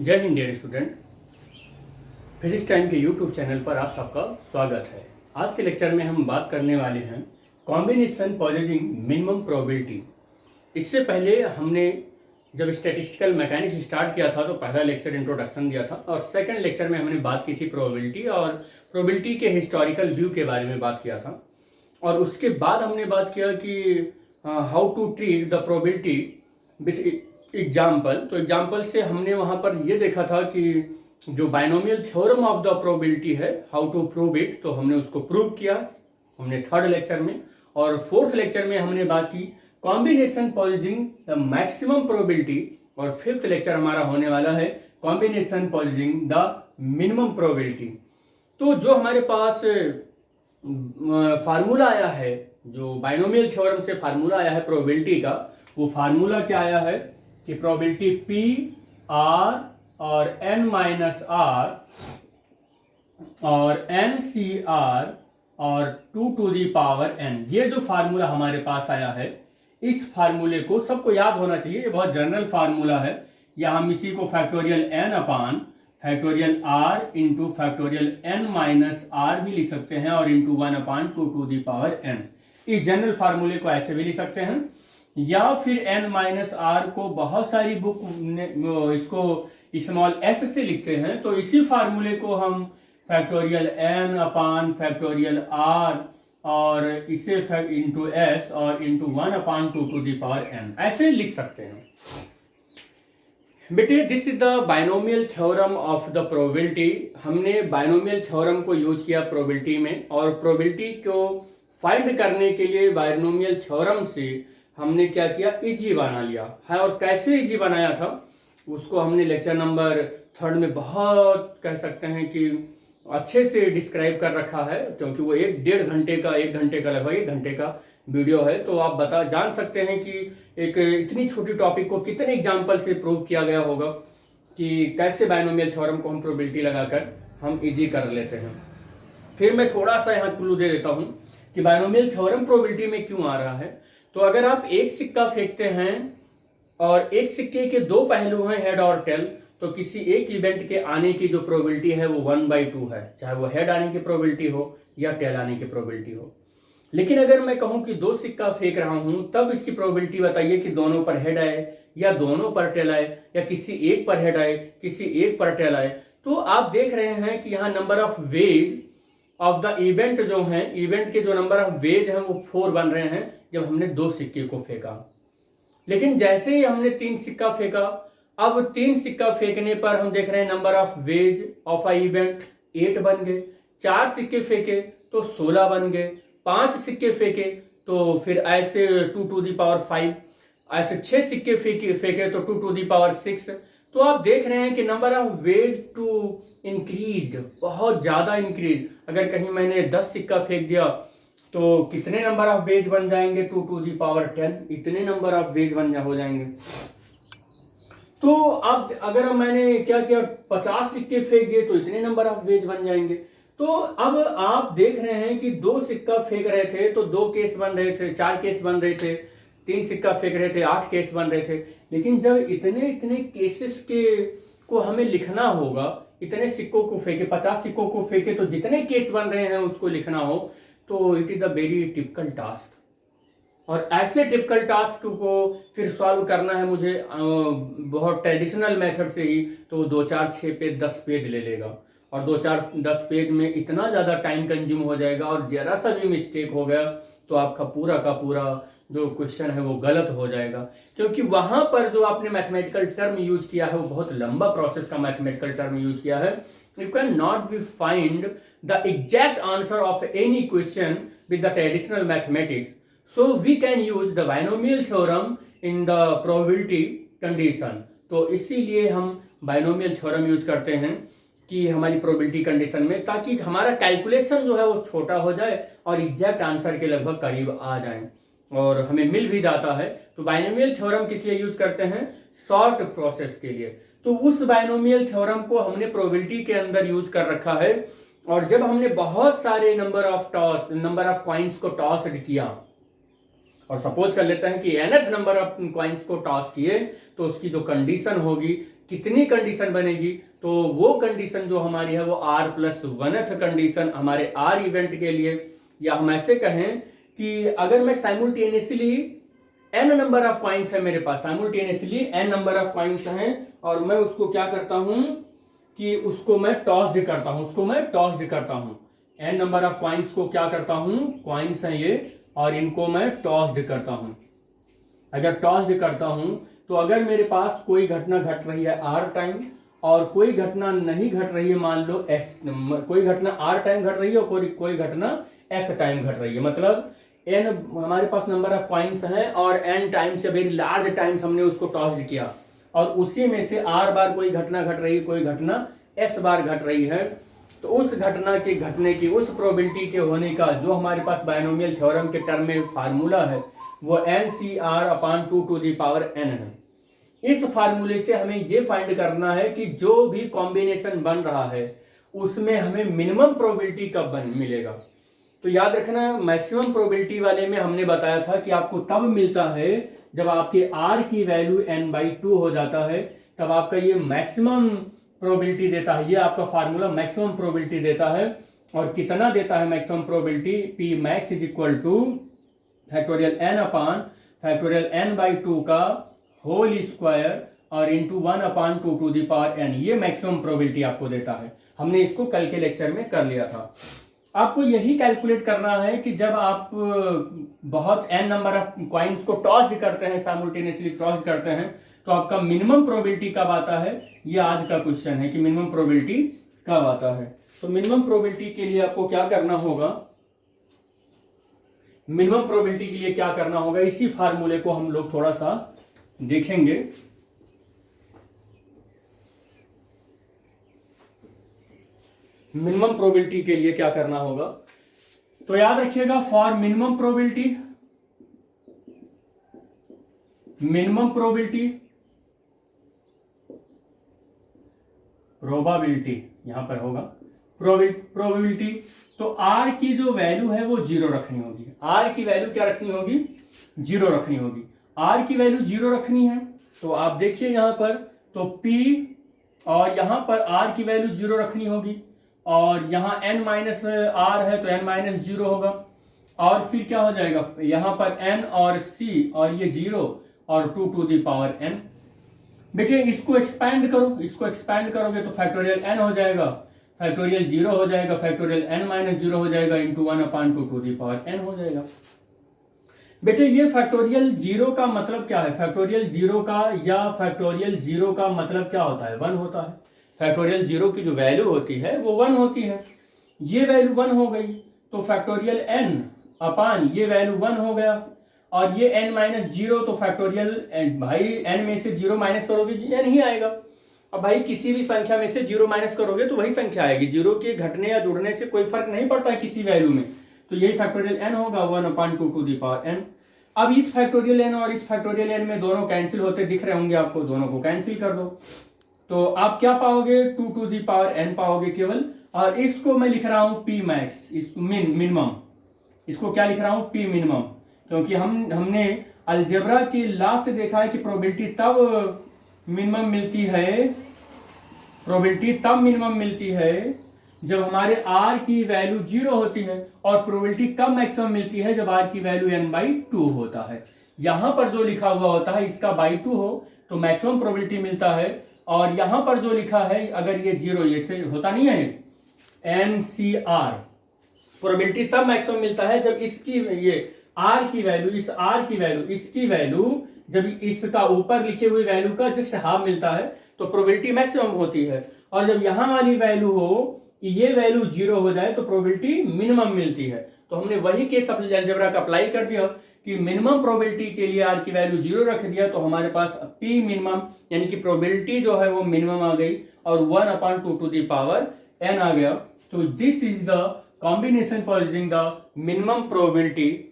जय हिंद dear student, physics time के यूट्यूब चैनल पर आप सबका स्वागत है। आज के लेक्चर में हम बात करने वाले हैं कॉम्बिनेशन पॉजिटिव मिनिमम प्रोबेबिलिटी। इससे पहले हमने जब स्टैटिस्टिकल मैकेनिक्स स्टार्ट किया था तो पहला लेक्चर इंट्रोडक्शन दिया था और सेकंड लेक्चर में हमने बात की थी प्रोबेबिलिटी और प्रोबेबिलिटी के हिस्टोरिकल व्यू के बारे में बात किया था। और उसके बाद हमने बात किया कि how to treat the probability with example. तो एग्जाम्पल से हमने वहाँ पर ये देखा था कि जो binomial theorem of the probability है, हाउ टू प्रूव इट, तो हमने उसको प्रूव किया हमने थर्ड लेक्चर में। और फोर्थ लेक्चर में हमने बात की combination positive the maximum probability. और फिफ्थ लेक्चर हमारा होने वाला है combination positive the minimum probability. तो जो हमारे पास फार्मूला आया है, जो बाइनोमियल थ्योरम से फार्मूला आया है प्रोबेबिलिटी का, वो फार्मूला क्या आया है कि प्रोबेबिलिटी पी आर और एन माइनस आर और एन सी आर और 2 टू दी पावर एन, ये जो फार्मूला हमारे पास आया है, इस फार्मूले को सबको याद होना चाहिए। ये बहुत जनरल फार्मूला है, या हम इसी को factorial n upon factorial r into factorial n minus r भी लिख सकते हैं और into 1 upon 2 to the power n. इस जनरल फार्मूले को ऐसे भी लिख सकते हैं, या फिर एन माइनस आर को बहुत सारी बुक इसको स्मॉल एस से लिखते हैं। तो इसी फार्मूले को हम factorial n upon factorial r और इसे इंटू एस और into 1 upon 2 to the power n ऐसे लिख सकते हैं। बेटे, this is the binomial theorem of the probability. हमने बाइनोमियल थ्योरम को यूज किया प्रोबेबिलिटी में, और प्रोबेबिलिटी को फाइंड करने के लिए बाइनोमियल थ्योरम से हमने क्या किया, इजी बना लिया है। और कैसे इजी बनाया था उसको हमने लेक्चर नंबर 3 में बहुत कह सकते हैं कि अच्छे से डिस्क्राइब कर रखा है, क्योंकि वो 1.5 घंटे का लगभग 1 घंटे का वीडियो है। तो आप जान सकते हैं कि एक इतनी छोटी टॉपिक को कितने एग्जाम्पल से प्रूव किया गया होगा कि कैसे बाइनोमियल थ्योरम को हम प्रोबेबिलिटी लगाकर हम इजी कर लेते हैं। फिर मैं थोड़ा सा यहाँ क्लू दे देता हूँ कि बाइनोमियल थ्योरम प्रोबेबिलिटी में क्यों आ रहा है। तो अगर आप एक सिक्का फेंकते हैं और एक सिक्के के 2 पहलू हैं, हेड और टेल, तो किसी एक इवेंट के आने की जो प्रोबेबिलिटी है वो 1/2 है, चाहे वो हेड आने की प्रोबेबिलिटी हो या टेल आने की प्रोबेबिलिटी हो। लेकिन अगर मैं कहूं कि 2 सिक्का फेंक रहा हूं, तब इसकी प्रोबेबिलिटी बताइए कि दोनों पर हेड आए या दोनों पर टेल आए या किसी एक पर हेड आए किसी एक पर टेल आए। तो आप देख रहे हैं कि यहाँ number of ways of the event जो हैं, इवेंट के जो नंबर ऑफ वेज हैं वो 4 बन रहे हैं जब हमने 2 सिक्के को फेंका। लेकिन जैसे ही हमने 3 सिक्का फेंका, अब 3 सिक्का फेंकने पर हम देख रहे हैं number of ways of a event 8 बन गए। 4 सिक्के फेंके तो 16 बन गए। 5 सिक्के फेंके तो फिर ऐसे 2 टू दी पावर 5, ऐसे 6 सिक्के फेंके तो 2 टू दी पावर 6। तो आप देख रहे हैं कि number of ways to increase, बहुत ज्यादा इंक्रीज। अगर कहीं मैंने 10 सिक्का फेंक दिया तो कितने नंबर ऑफ वेज बन जाएंगे, 2 टू दी पावर 10, इतने नंबर ऑफ वेज हो जाएंगे। तो अब अगर मैंने क्या किया, 50 सिक्के फेंक दिए तो इतने नंबर ऑफ वेज बन जाएंगे। तो अब आप देख रहे हैं कि 2 सिक्का फेंक रहे थे तो 2 केस बन रहे थे, 4 केस बन रहे थे। 3 सिक्का फेंक रहे थे, 8 केस बन रहे थे। लेकिन जब इतने केसेस के को हमें लिखना होगा, इतने सिक्कों को फेंके, 50 सिक्कों को फेंके तो जितने केस बन रहे हैं उसको लिखना हो, तो it is a very typical task. और ऐसे टिपिकल टास्क को फिर सॉल्व करना है मुझे बहुत ट्रेडिशनल मेथड से ही, तो 2 4 6 पेज 10 पेज ले लेगा। और 2 4 10 पेज में इतना ज़्यादा टाइम कंज्यूम हो जाएगा, और जरा सा भी मिस्टेक हो गया तो आपका पूरा का पूरा जो क्वेश्चन है वो गलत हो जाएगा। क्योंकि वहां पर जो आपने मैथमेटिकल टर्म यूज किया है वो बहुत लंबा प्रोसेस का मैथमेटिकल टर्म यूज किया है। You can not be find the exact answer of any question with the traditional mathematics. So we can use the binomial theorem in the probability condition। तो इसीलिए हम बाइनोमियल थ्योरम यूज करते हैं कि हमारी probability condition में, ताकि हमारा कैलकुलेशन जो है वो छोटा हो जाए और एग्जैक्ट आंसर के लगभग करीब आ जाए और हमें मिल भी जाता है। तो बाइनोमियल थ्योरम किस लिए यूज करते हैं, शॉर्ट प्रोसेस के लिए। तो उस बाइनोमियल थ्योरम को हमने प्रोबेबिलिटी के अंदर यूज कर रखा है। और जब हमने बहुत सारे नंबर ऑफ कॉइन्स को टॉस्ड किया और सपोज कर लेते हैं कि nth नंबर ऑफ कॉइन्स को टॉस किए तो उसकी जो कंडीशन होगी, कितनी कंडीशन बनेगी, तो वो कंडीशन जो हमारी है वो r+1th कंडीशन हमारे r इवेंट के लिए, या हम ऐसे कहें कि अगर मैं simultaneously n number of coins है मेरे पास, simultaneously n number of coins हैं और मैं उसको क्या करता हूं कि उसको मैं टॉस्ड करता हूं, n नंबर ऑफ कॉइन्स को क्या करता हूं, कॉइन्स हैं ये, और इनको मैं टॉस्ड करता हूं। अगर टॉस्ड करता हूं तो अगर मेरे पास कोई घटना घट रही है r टाइम और कोई घटना नहीं घट रही है, मान लो s, कोई घटना r टाइम घट रही है और कोई घटना s टाइम घट रही है, मतलब n हमारे पास नंबर ऑफ कॉइन्स हैं और n टाइम्स या वेरी लार्ज टाइम्स हमने उसको टॉस्ड किया और उसी में से r बार कोई घटना घट रही है, कोई घटना s बार घट रही है, तो उस घटना के घटने की, उस प्रोबेबिलिटी के होने का जो हमारे पास बायनोमियल थ्योरम के टर्म में फार्मूला है वो NCR/2n है। इस फार्मूले से हमें ये फाइंड करना है कि जो भी कॉम्बिनेशन बन रहा है उसमें हमें मिनिमम प्रोबेबिलिटी कब मिलेगा। तो याद रखना, मैक्सिमम प्रोबेबिलिटी वाले में हमने बताया था कि आपको तब मिलता है जब आपके r की वैल्यू n/2 हो जाता है, तब आपका ये मैक्सिमम प्रोबेबिलिटी देता है। ये आपका फार्मूला मैक्सिमम प्रोबेबिलिटी देता है। और कितना देता है maximum probability? P max = n/2 का होल स्क्वायर और इंटू 1/2n, ये मैक्सिमम प्रोबेबिलिटी आपको देता है। हमने इसको कल के लेक्चर में कर लिया था। आपको यही कैलकुलेट करना है कि जब आप बहुत n नंबर ऑफ कॉइन्स को टॉस्ड करते हैं, साइमल्टेनियसली टॉस्ड करते हैं, तो आपका मिनिमम प्रोबेबिलिटी कब आता है, ये आज का क्वेश्चन है कि मिनिमम प्रोबेबिलिटी कब आता है। तो मिनिमम प्रोबेबिलिटी के लिए आपको क्या करना होगा, मिनिमम प्रोबेबिलिटी के लिए क्या करना होगा, इसी फार्मूले को हम लोग थोड़ा सा देखेंगे। मिनिमम प्रोबेबिलिटी के लिए क्या करना होगा, तो याद रखिएगा, फॉर मिनिमम प्रोबेबिलिटी प्रोबेबिलिटी यहां पर होगा प्रोबेबिलिटी, तो r की जो वैल्यू है वो 0 रखनी होगी। r की वैल्यू क्या रखनी होगी, 0 रखनी होगी। r की वैल्यू 0 रखनी है, तो आप देखिए यहां पर, तो p और यहां पर r की वैल्यू 0 रखनी होगी और यहाँ n माइनस r है तो n-0 होगा, और फिर क्या हो जाएगा, यहाँ पर n और c और ये 0 और 2n। बेटे इसको एक्सपैंड करो, इसको एक्सपैंड करोगे तो फैक्टोरियल n हो जाएगा, फैक्टोरियल 0 हो जाएगा, फैक्टोरियल n-0 हो जाएगा, इंटू 1/2n हो जाएगा। बेटे ये फैक्टोरियल 0 का मतलब क्या है, फैक्टोरियल 0 का या फैक्टोरियल 0 का मतलब क्या होता है, 1 होता है। फैक्टोरियल 0 की जो वैल्यू होती है वो 1 होती है। ये वैल्यू 1 हो गई तो फैक्टोरियल n ये वैल्यू 1 हो गया, और ये n-0 तो फैक्टोरियल भाई n में से 0 माइनस करोगे n ही आएगा। अब भाई किसी भी संख्या में से 0 माइनस करोगे तो वही संख्या आएगी, 0 के घटने या जुड़ने से कोई फर्क नहीं पड़ता है किसी वैल्यू में, तो यही फैक्टोरियल n होगा 1/2n। अब इस फैक्टोरियल n और इस फैक्टोरियल n में दोनों कैंसिल होते दिख रहे होंगे आपको, दोनों को कैंसिल कर दो तो आप क्या पाओगे, 2n पाओगे केवल। और इसको मैं लिख रहा हूं p max, इसको मिनिमम, इसको क्या लिख रहा हूं, p मिनिमम, क्योंकि हमने अलजेब्रा की लॉ से देखा है कि प्रोबेबिलिटी तब मिनिमम मिलती है जब हमारे r की वैल्यू 0 होती है, और प्रोबेबिलिटी कब मैक्सिमम मिलती है, जब r की वैल्यू n/2 होता है। यहां पर जो लिखा हुआ होता है इसका /2 हो तो मैक्सिमम प्रोबेबिलिटी मिलता है, और यहां पर जो लिखा है अगर ये 0 ये से होता नहीं है, NCR, प्रोबेबिलिटी तब मैक्सिमम मिलता है जब इसकी ये r की वैल्यू, इस r की वैल्यू, इसकी वैल्यू जब इसका ऊपर लिखे हुए वैल्यू का जस्ट हाफ मिलता है तो प्रोबेबिलिटी मैक्सिमम होती है, और जब यहां वाली वैल्यू हो, ये वैल्यू 0 हो जाए तो प्रोबेबिलिटी मिनिमम मिलती है। तो हमने वही केस अलजेब्रा का अप्लाई कर दिया कि मिनिमम प्रोबेबिलिटी के लिए r की वैल्यू 0 रख दिया, तो हमारे पास p मिनिमम यानी कि प्रोबेबिलिटी जो है वो मिनिमम आ गई और 1/2n आ गया। तो this is the combination for using the minimum probability